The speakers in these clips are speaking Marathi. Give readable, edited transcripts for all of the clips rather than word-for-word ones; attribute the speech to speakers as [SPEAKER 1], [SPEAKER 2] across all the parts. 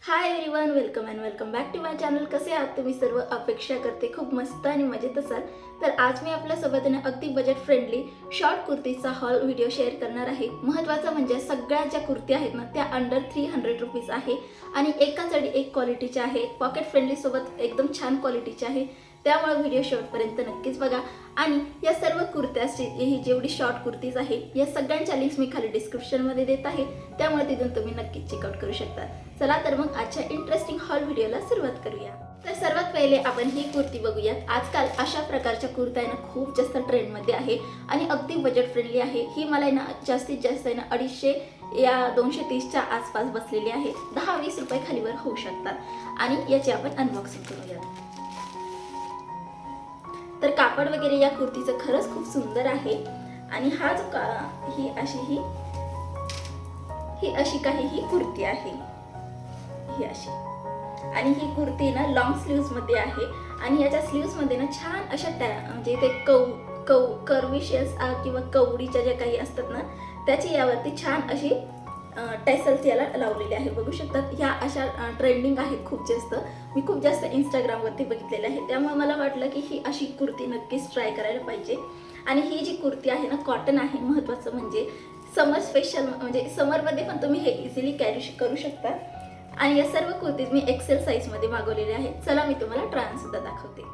[SPEAKER 1] High everyone, welcome and welcome back to my channel. कसे आहात तुम्ही सर्व? अपेक्षा करते खूप मस्त आणि मजेत असाल. तर आज मी आपल्यासोबत अगदी बजेट फ्रेंडली शॉर्ट कुर्तीचा हॉल व्हिडिओ शेअर करणार आहे. महत्त्वाचं म्हणजे सगळ्या ज्या कुर्ती आहेत ना त्या अंडर 300 रुपीज आहे आणि एका चढी एक क्वालिटीच्या आहे. पॉकेट फ्रेंडली सोबत एकदम छान क्वालिटीचे आहे. त्यामुळे व्हिडिओ शेवटपर्यंत नक्कीच बघा. आणि या सर्व कुर्त्याची ही जेवढी शॉर्ट कुर्तीज आहे या सगळ्यांच्या लिंक्स मी खाली डिस्क्रिप्शनमध्ये देत आहे, त्यामुळे तिथून तुम्ही नक्कीच चेकआउट करू शकता. चला तर मग आजच्या इंटरेस्टिंग हॉल व्हिडिओला सुरुवात करूया. तर सर्वात पहिले आपण ही कुर्ती बघूयात. आजकाल अशा प्रकारच्या कुर्त्या ना खूप जास्त ट्रेंडमध्ये आहे आणि अगदी बजेट फ्रेंडली आहे. ही मला ना जास्तीत जास्त आहे ना 250 या 230च्या आसपास बसलेली आहे. 10-20 रुपये खालीवर होऊ शकतात आणि याची आपण अनबॉक्सिंग करूयात. तर कापड वगैरे या कुर्तीचं खरंच खूप सुंदर आहे आणि हा जो ही अशी काही ही कुर्ती आहे. ही अशी आणि ही कुर्ती ना लॉंग स्लीव्स मध्ये आहे आणि याच्या स्लीव्स मध्ये ना छान अशा म्हणजे ते कर्वी शेल्स किंवा कवडीच्या ज्या काही असतात ना त्याची यावरती छान अशी टेसल्स याला लावलेले आहे. बघू शकतात ह्या अशा ट्रेंडिंग आहेत खूप जास्त. मी खूप जास्त इंस्टाग्रामवरती बघितलेले आहे, त्यामुळे मला वाटलं की ही अशी कुर्ती नक्कीच ट्राय करायला पाहिजे. आणि ही जी कुर्ती आहे ना कॉटन आहे. महत्त्वाचं म्हणजे समर स्पेशल म्हणजे समरमध्ये पण तुम्ही हे इझिली कॅरी करू शकता. आणि या सर्व कुर्तीज मी एक्सेल साईजमध्ये मागवलेल्या आहेत. चला मी तुम्हाला ट्रायल सुद्धा दाखवते.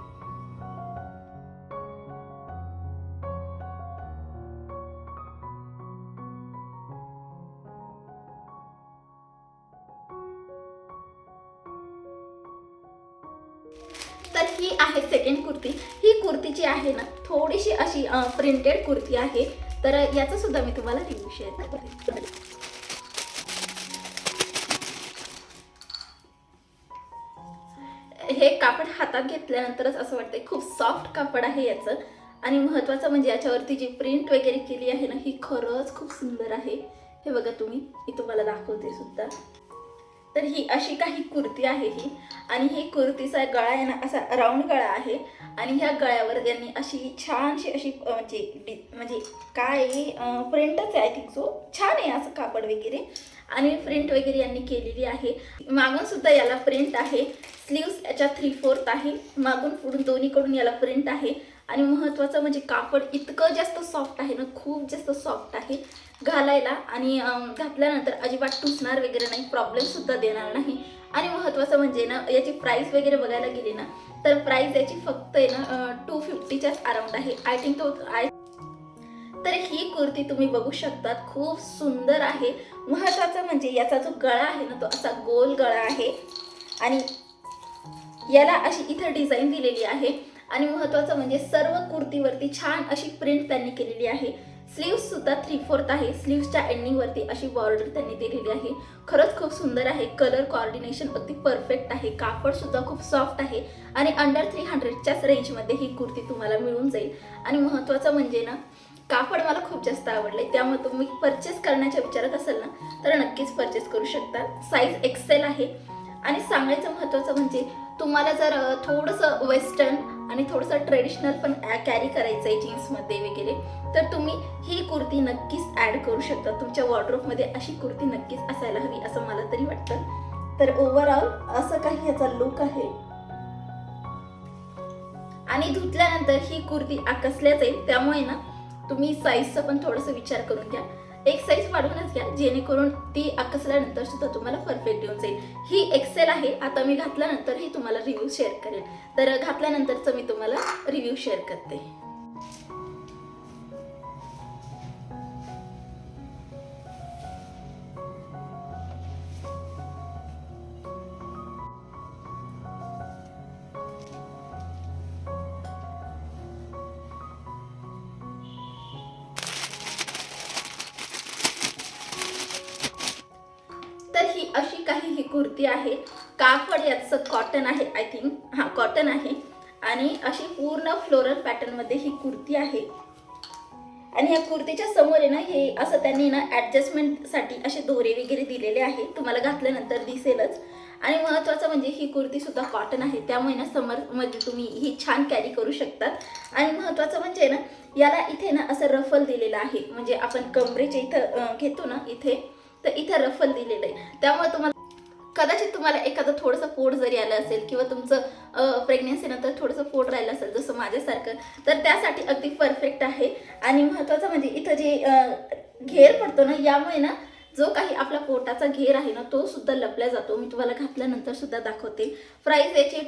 [SPEAKER 1] तर ही आहे सेकंड कुर्ती. ही कुर्ती जी आहे ना थोडीशी अशी प्रिंटेड कुर्ती आहे. तर याचा सुद्धा मी तुम्हाला रिव्ह्यू शेअर करते. हे कापड हातात घेतल्यानंतरच असं वाटतंय खूप सॉफ्ट कापड आहे याचं. आणि महत्त्वाचं म्हणजे याच्यावरती जी प्रिंट वगैरे केली आहे ना ही खरंच खूप सुंदर आहे. हे बघा तुम्ही, मी तुम्हाला दाखवते सुद्धा. तर ही अशी काही कुर्ती आहे ही. आणि ही कुर्तीचा गळा आहे ना असा राऊंड गळा आहे आणि ह्या गळ्यावर यांनी अशी छानशी अशी म्हणजे काय प्रिंटच आहे. आय थिंक सो छान आहे असं कापड वगैरे आणि प्रिंट वगैरे यांनी केलेली आहे. मागून सुद्धा याला प्रिंट आहे. स्लीव्स याच्या 3/4 आहे. मागून पुढून दोन्हीकडून याला प्रिंट आहे. आणि महत्त्वाचं म्हणजे कापड इतकं जास्त सॉफ्ट आहे ना, खूप जास्त सॉफ्ट आहे घालायला आणि घातल्यानंतर अजिबात टुसणार वगैरे नाही, प्रॉब्लेम सुद्धा देणार नाही. आणि महत्त्वाचं म्हणजे ना याची प्राइस वगैरे बघायला गेली ना तर प्राइस याची फक्त आहे ना 250च्याच अराउंड आहे. आय थिंक तर ही कुर्ती तुम्ही बघू शकतात, खूप सुंदर आहे. महत्त्वाचं म्हणजे याचा जो गळा आहे ना तो असा गोल गळा आहे आणि याला अशी इथे डिझाईन दिलेली आहे. आणि महत्त्वाचं म्हणजे सर्व कुर्तीवरती छान अशी प्रिंट त्यांनी केलेली आहे. स्लीव्स सुद्धा 3/4 आहे. स्लीव्सच्या एंडिंगवरती अशी बॉर्डर त्यांनी दिलेली आहे. खरंच खूप सुंदर आहे. कलर कॉर्डिनेशन अगदी परफेक्ट आहे. कापड सुद्धा खूप सॉफ्ट आहे आणि अंडर 300च्याच रेंजमध्ये ही कुर्ती तुम्हाला मिळून जाईल. आणि महत्त्वाचं म्हणजे ना कापड मला खूप जास्त आवडले, त्यामुळे तुम्ही परचेस करण्याच्या विचारात असाल ना तर नक्कीच परचेस करू शकता. साईज एक्सेल आहे. आणि सांगायचं महत्त्वाचं म्हणजे तुम्हाला जर थोडंसं वेस्टर्न आणि थोडंसं ट्रेडिशनल पण कॅरी करायचं आहे जीन्समध्ये वगैरे तर तुम्ही ही कुर्ती नक्कीच ॲड करू शकता. तुमच्या वॉर्डरोबमध्ये अशी कुर्ती नक्कीच असायला हवी असं मला तरी वाटतं. तर ओव्हरऑल असं काही याचा लुक आहे. आणि धुतल्यानंतर ही कुर्ती आकसल्या जाईल, त्यामुळे ना तुम्ही साईजचा पण थोडंसं विचार करून घ्या. एक साईज वाढवूनच घ्या जेणेकरून ती आकसल्यानंतर सुद्धा तुम्हाला परफेक्ट येऊन जाईल. ही एक्सेल आहे. आता मी घातल्यानंतरही तुम्हाला रिव्ह्यू शेअर करेन. तर घातल्यानंतरचं मी तुम्हाला रिव्ह्यू शेअर करते. तर ही अशी काही ही कुर्ती आहे. कापड याचं कॉटन आहे. आय थिंक कॉटन आहे. आणि अशी पूर्ण फ्लोरल पॅटर्नमध्ये ही कुर्ती आहे. आणि या कुर्तीच्या समोर आहे ना हे असं त्यांनी ना ॲडजस्टमेंटसाठी असे दोरे वगैरे दिलेले आहे. तुम्हाला घातल्यानंतर दिसेलच. आणि महत्त्वाचं म्हणजे ही कुर्ती सुद्धा कॉटन आहे, त्यामुळे ना समरमध्ये तुम्ही ही छान कॅरी करू शकतात. आणि महत्त्वाचं म्हणजे ना याला इथे ना असं रफल दिलेलं आहे. म्हणजे आपण कमरेच्या इथं घेतो ना इथे, तर इथे रफल दिलेलं आहे. त्यामुळे तुम्हाला कदाचित तुम्हाला एखादं थोडंसं पोट जरी आलं असेल किंवा तुमचं प्रेग्नन्सीनंतर थोडंसं पोट राहिलं असेल जसं माझ्यासारखं, तर त्यासाठी अगदी परफेक्ट आहे. आणि महत्त्वाचं म्हणजे इथं जे घेर पडतो ना, यामुळे ना जो काही आपला पोटाचा घेर आहे ना तो सुद्धा लपला जातो. मी तुम्हाला घातल्यानंतर सुद्धा दाखवते. प्राईस याची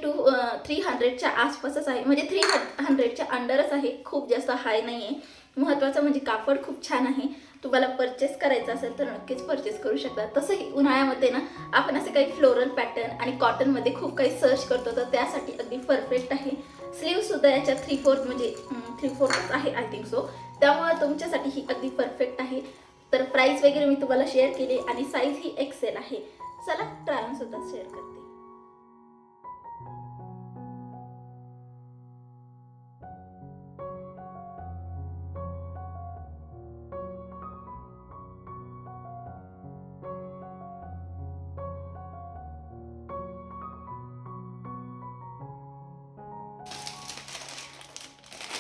[SPEAKER 1] 300च्या आसपासच आहे, म्हणजे 300च्या अंडरच आहे, खूप जास्त हाय नाही आहे. महत्त्वाचं म्हणजे कापड खूप छान आहे. तुम्हाला परचेस करायचं असेल तर नक्कीच परचेस करू शकता. तसंही उन्हाळ्यामध्ये ना आपण असे काही फ्लोरल पॅटर्न आणि कॉटनमध्ये खूप काही सर्च करतो, तर त्यासाठी अगदी परफेक्ट आहे. स्लीवसुद्धा याच्या 3/4 म्हणजे 3/4 आहे आय थिंक सो, त्यामुळे तुमच्यासाठी ही अगदी परफेक्ट आहे. तर प्राइस वगैरे मी तुम्हाला शेअर केली आणि साईज ही एक्सेल आहे. चला ट्राय ऑन सुद्धा शेअर करते.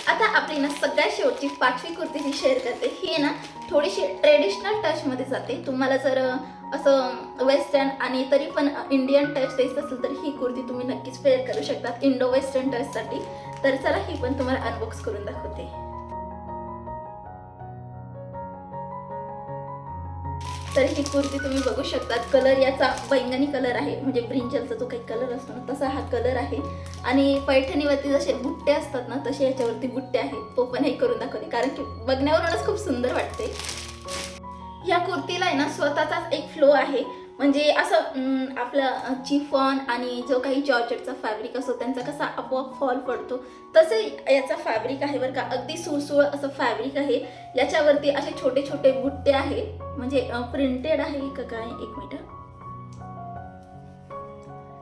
[SPEAKER 1] आता आपली ना सगळ्यात शेवटची 5वी कुर्ती जी शेअर करते, ही आहे ना थोडीशी ट्रेडिशनल टचमध्ये जाते. तुम्हाला जर असं वेस्टर्न आणि तरी पण इंडियन टच द्यायचं असेल तर ही कुर्ती तुम्ही नक्कीच वेअर करू शकता इंडो वेस्टर्न टचसाठी. तर चला ही पण तुम्हाला अनबॉक्स करून दाखवते. तर ही कुर्ती तुम्ही बघू शकता. कलर याचा बैंगनी कलर आहे, म्हणजे ब्रिंजलचा जो काही कलर असतो ना तसा हा कलर आहे. आणि पैठणीवरती जसे बुट्टे असतात ना तसे याच्यावरती बुट्टे आहेत. ओपन हे करून दाखवते कारण की बघण्यावरूनच खूप सुंदर वाटते. या कुर्तीला आहे ना स्वतःचाच एक फ्लो आहे. म्हणजे असं आपलं चिफॉन आणि जो काही जॉर्जेटचा फॅब्रिक असतो त्यांचा कसा आपोआप फॉल पडतो तसे याचा फॅब्रिक आहे बरं का. अगदी सुळसुळ असं फॅब्रिक आहे. याच्यावरती असे छोटे छोटे बुट्टे आहे, म्हणजे प्रिंटेड आहे का काय, एक मिनिट,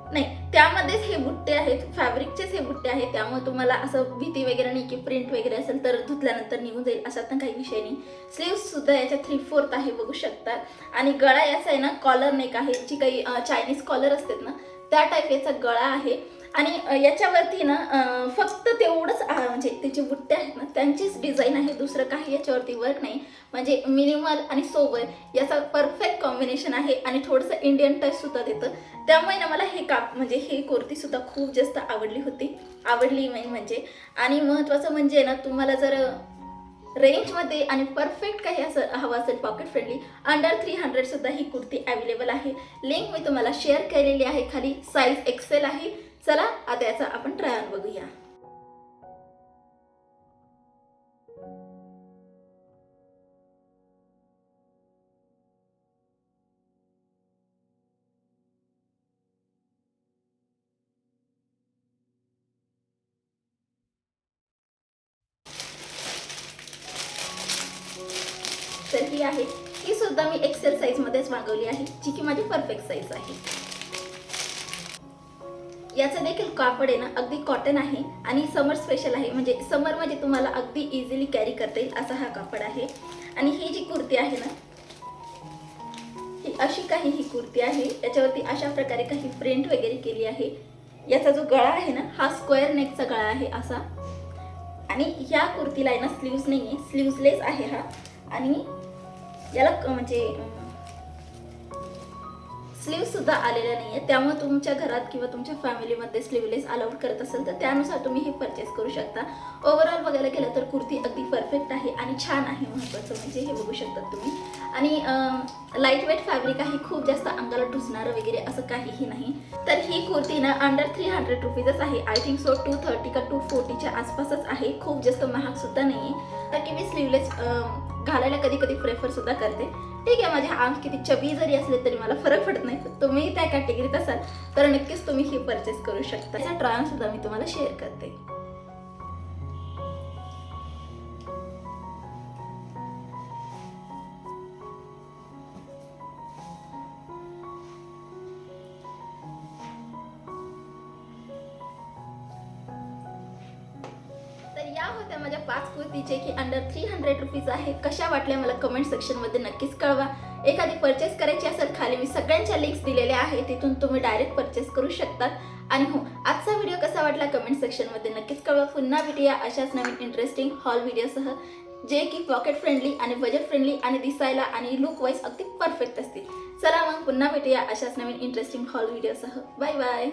[SPEAKER 1] नाही त्यामध्येच हे बुट्टे आहेत, फॅब्रिकचेच हे बुट्टे आहेत. त्यामुळे तुम्हाला असं भीती वगैरे नाही की प्रिंट वगैरे असेल तर धुतल्यानंतर निघून जाईल, असा तर काही विषय नाही. स्लीव्स सुद्धा याच्या 3/4 आहे बघू शकता. आणि गळा याचा आहे ना कॉलर नेक आहे, जी काही चायनीज कॉलर असतात ना त्या टाईप याचा गळा आहे. आणि याच्यावरती ना फक्त तेवढंच म्हणजे त्याचे बुट्टे आहेत ना त्यांचीच डिझाईन आहे, दुसरं काही याच्यावरती वर्क नाही. म्हणजे मिनिमल आणि सोबर याचा परफेक्ट कॉम्बिनेशन आहे आणि थोडंसं इंडियन टच सुद्धा देतं. त्यामुळे ना मला हे म्हणजे ही कुर्ती सुद्धा खूप जास्त आवडली म्हणजे. आणि महत्त्वाचं म्हणजे ना तुम्हाला जर रेंजमध्ये आणि परफेक्ट काही असं हवं असेल पॉकेट फ्रेंडली, अंडर 300 सुद्धा ही कुर्ती अवेलेबल आहे. लिंक मी तुम्हाला शेअर केलेली आहे खाली. साईज एक्सेल आहे. चला आता याचा आपण ट्राय ऑन बघूया. तर ही आहे, ही सुद्धा मी एक्सेल साईज मध्येच मागवली आहे, जी की माझी परफेक्ट साईज आहे. याचं देखील कापड आहे ना अगदी कॉटन आहे आणि समर स्पेशल आहे, म्हणजे समर मध्ये तुम्हाला अगदी इझिली कॅरी करता येईल असा हा कापड आहे. आणि ही जी कुर्ती आहे ना ही अशी काही ही कुर्ती आहे. याच्यावरती अशा प्रकारे काही प्रिंट वगैरे केली आहे. याचा जो गळा आहे ना हा स्क्वेअर नेकचा गळा आहे असा. आणि या कुर्तीला आहे ना स्लीव्स नाही आहे, स्लीव्सलेस आहे हा. आणि याला म्हणजे स्लीव्ह सुद्धा आलेल्या नाहीये, त्यामुळे तुमच्या घरात किंवा तुमच्या फॅमिलीमध्ये स्लीवलेस अलाउड करत असेल तर त्यानुसार तुम्ही हे परचेस करू शकता. ओव्हरऑल बघायला गेलं तर कुर्ती अगदी परफेक्ट आहे आणि छान आहे. महत्त्वाचं म्हणजे हे बघू शकता तुम्ही. आणि लाईट वेट फॅब्रिक आहे, खूप जास्त अंगाला टुचणारं वगैरे असं काहीही नाही. तर ही कुर्ती ना अंडर 300 रुपीजच आहे. आय थिंक सो 230 का 240च्या आसपासच आहे. खूप जास्त महाग सुद्धा नाही आहे. तर की मी स्लीवलेस घालायला कधी कधी प्रेफर सुद्धा करते. ठीक आहे, माझे आर्म्स किती चबी जरी असले तरी मला फरक पडत नाही. तुम्ही त्या कॅटेगरीत असाल तर नक्कीच तुम्ही ही परचेस करू शकता. त्याचा ट्रायल सुद्धा मी तुम्हाला शेअर करते. तर या होत्या माझ्या 5 कुर्तीचे की अंडर 300 रुपीज आहे. कशा वाटल्या मला कमेंट सेक्शनमध्ये नक्कीच कळवा. एखादी परचेस करायची असेल खाली मी सगळ्यांच्या लिंक्स दिलेल्या आहेत, तिथून तुम्ही डायरेक्ट परचेस करू शकतात. आणि हो, आजचा व्हिडिओ कसा वाटला कमेंट सेक्शनमध्ये नक्कीच कळवा. पुन्हा भेटूया अशाच नवीन इंटरेस्टिंग हॉल व्हिडिओसह. जे की पॉकेट फ्रेंडली आणि बजेट फ्रेंडली आणि दिसायला आणि लुक वाईज अगदी परफेक्ट असतील. चला मग पुन्हा भेटूया अशाच नवीन इंटरेस्टिंग हॉल व्हिडिओसह. Bye bye.